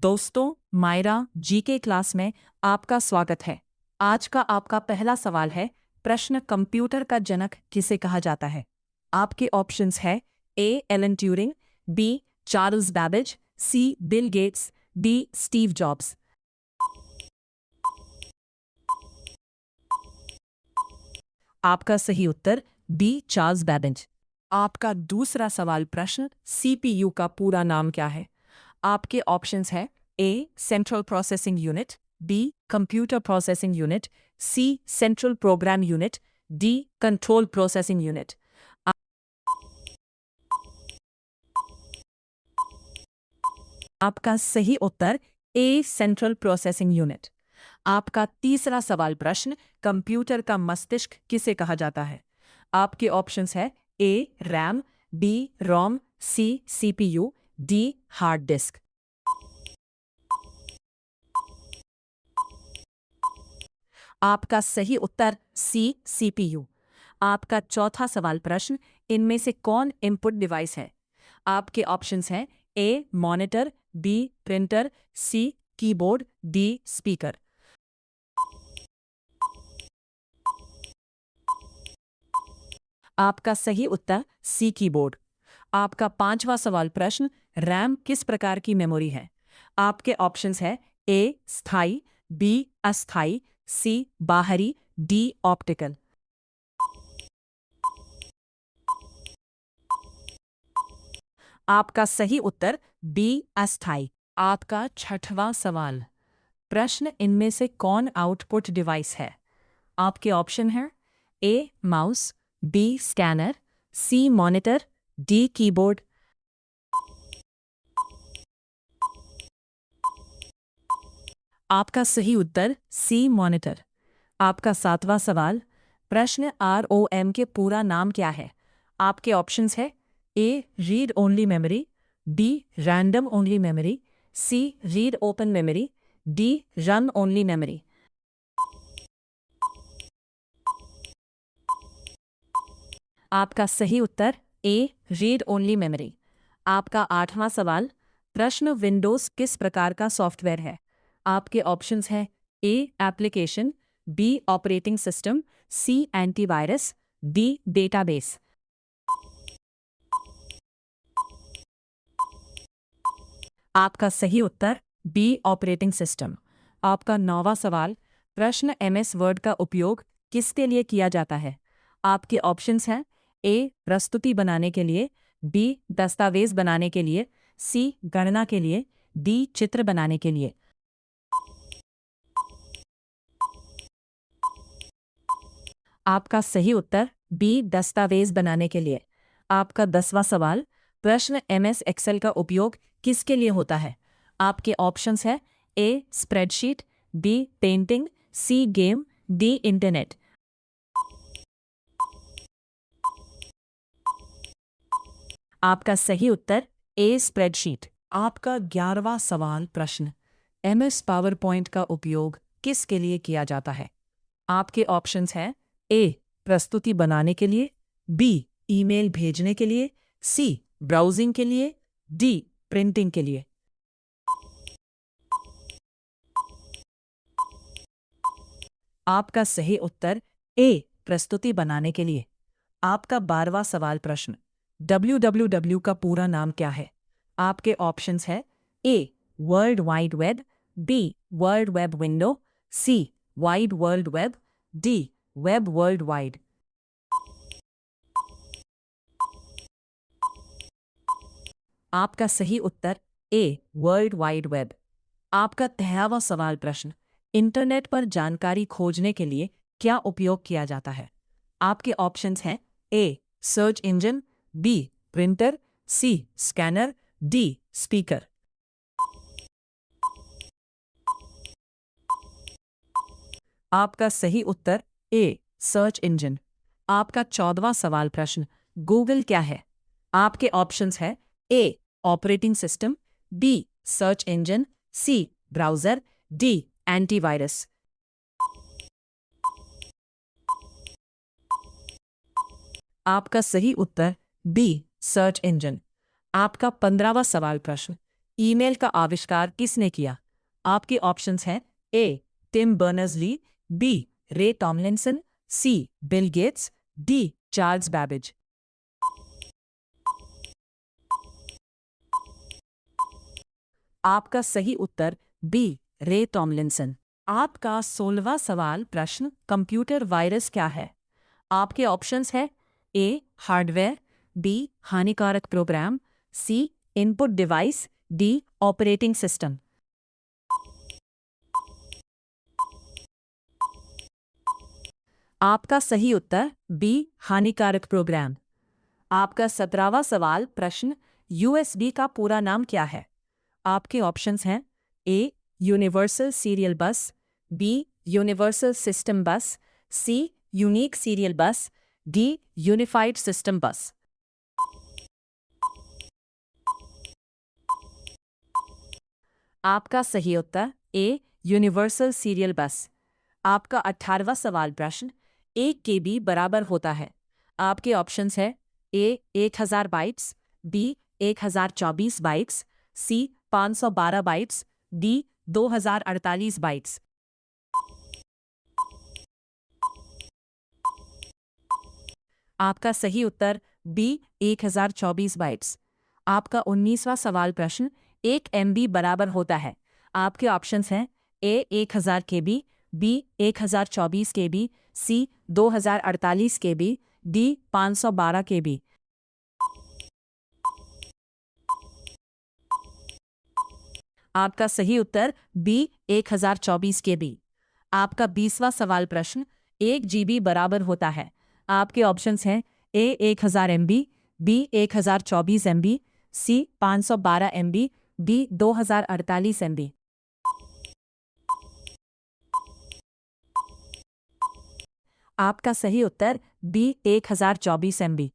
दोस्तों, Myra GK class में आपका स्वागत है। आज का आपका पहला सवाल है, प्रश्न कंप्यूटर का जनक किसे कहा जाता है? आपके ऑप्शंस है A Alan Turing, B Charles Babbage, C Bill Gates, D Steve Jobs. आपका सही उत्तर बी चार्ल्स बैबेज। आपका दूसरा सवाल प्रश्न, सीपीयू का पूरा नाम क्या है? आपके ऑप्शंस है A central processing unit, B computer processing unit, C central program unit, D control processing unit. आपका सही उत्तर ए सेंट्रल प्रोसेसिंग यूनिट। आपका तीसरा सवाल प्रश्न, कंप्यूटर का मस्तिष्क किसे कहा जाता है? आपके ऑप्शंस है A RAM, B ROM, C CPU, D hard disk. आपका सही उत्तर सी सीपीयू। आपका चौथा सवाल प्रश्न, इनमें से कौन इनपुट डिवाइस है? आपके ऑप्शंस हैं A monitor, B printer, C keyboard, D speaker. आपका सही उत्तर सी कीबोर्ड। आपका पांचवा सवाल प्रश्न, रैम किस प्रकार की मेमोरी है? आपके ऑप्शंस है ए स्थाई, बी अस्थाई, सी बाहरी, डी ऑप्टिकल। आपका सही उत्तर बी अस्थाई। आपका छठवां सवाल प्रश्न, इनमें से कौन आउटपुट डिवाइस है? आपके ऑप्शन हैं A mouse, B scanner, C monitor, D keyboard. आपका सही उत्तर सी मॉनिटर। आपका सातवां सवाल प्रश्न, आरओएम के पूरा नाम क्या है? आपके ऑप्शंस है A read only memory, B random only memory, C read open memory, D run only memory. आपका सही उत्तर ए रीड ओनली मेमोरी। आपका आठवां सवाल प्रश्न, विंडोज किस प्रकार का सॉफ्टवेयर है? आपके ऑप्शंस हैं ए एप्लीकेशन, बी ऑपरेटिंग सिस्टम, सी एंटीवायरस, डी डेटाबेस। आपका सही उत्तर बी ऑपरेटिंग सिस्टम। आपका नौवां सवाल प्रश्न, एमएस वर्ड का उपयोग किसके लिए किया जाता है? आपके ऑप्शंस हैं ए प्रस्तुति बनाने के लिए, बी दस्तावेज बनाने के लिए, सी गणना के लिए, डी चित्र बनाने के लिए। आपका सही उत्तर बी दस्तावेज बनाने के लिए। आपका 10वां सवाल प्रश्न, एमएस एक्सेल का उपयोग किसके लिए होता है? आपके ऑप्शंस हैं ए स्प्रेडशीट, बी पेंटिंग, सी गेम, डी इंटरनेट। आपका सही उत्तर ए स्प्रेडशीट। आपका 11वां सवाल प्रश्न, एमएस पावर पॉइंट का उपयोग किसके लिए किया जाता है? आपके ऑप्शंस हैं ए प्रस्तुति बनाने के लिए, बी ईमेल भेजने के लिए, सी ब्राउजिंग के लिए, डी प्रिंटिंग के लिए। आपका सही उत्तर ए प्रस्तुति बनाने के लिए। आपका 12वां सवाल प्रश्न, www का पूरा नाम क्या है? आपके ऑप्शंस हैं A world wide web, B world web window, C wide world web, D web world wide. आपका सही उत्तर ए वर्ल्ड वाइड वेब। आपका 13वां सवाल प्रश्न, इंटरनेट पर जानकारी खोजने के लिए क्या उपयोग किया जाता है? आपके ऑप्शंस हैं ए सर्च इंजन, बी प्रिंटर, सी स्कैनर, डी स्पीकर। आपका सही उत्तर ए सर्च इंजन। आपका 14वां सवाल प्रश्न, गूगल क्या है? आपके ऑप्शंस हैं A operating system, B search engine, C browser, D antivirus. आपका सही उत्तर बी सर्च इंजन। आपका 15वां सवाल प्रश्न, ईमेल का आविष्कार किसने किया? आपके ऑप्शंस हैं A Tim Berners-Lee, B Ray Tomlinson, C Bill Gates, D Charles Babbage. आपका सही उत्तर बी रे टॉमलिंसन। आपका 16वां सवाल प्रश्न कंप्यूटर वायरस क्या है? आपके ऑप्शंस है ए हार्डवेयर, बी हानिकारक program, C input device, D operating system. आपका सही उत्तर बी हानिकारक प्रोग्राम। आपका 17वां सवाल प्रश्न यूएसबी का पूरा नाम क्या है? आपके ऑप्शंस हैं A universal serial bus, B universal system bus, C unique serial bus, D unified system bus. आपका सही उत्तर ए यूनिवर्सल सीरियल बस। आपका 18वां सवाल प्रश्न 1 KB बराबर होता है। आपके ऑप्शंस है ए 1000 बाइट्स, बी 1024 बाइट्स, सी 512 बाइट्स, डी 2048 बाइट्स। आपका सही उत्तर बी 1024 बाइट्स। आपका 19वां सवाल प्रश्न 1 MB बराबर होता है। आपके ऑप्शंस हैं ए 1000 KB, बी 1024 KB, सी 2048 KB, डी 512 KB। आपका सही उत्तर बी 1024 KB। आपका 20वां सवाल प्रश्न 1 GB बराबर होता है। आपके ऑप्शंस हैं ए 1000 MB, बी 1024 MB, सी 512 MB, डी 2048 MB। आपका सही उत्तर बी 1024 MB।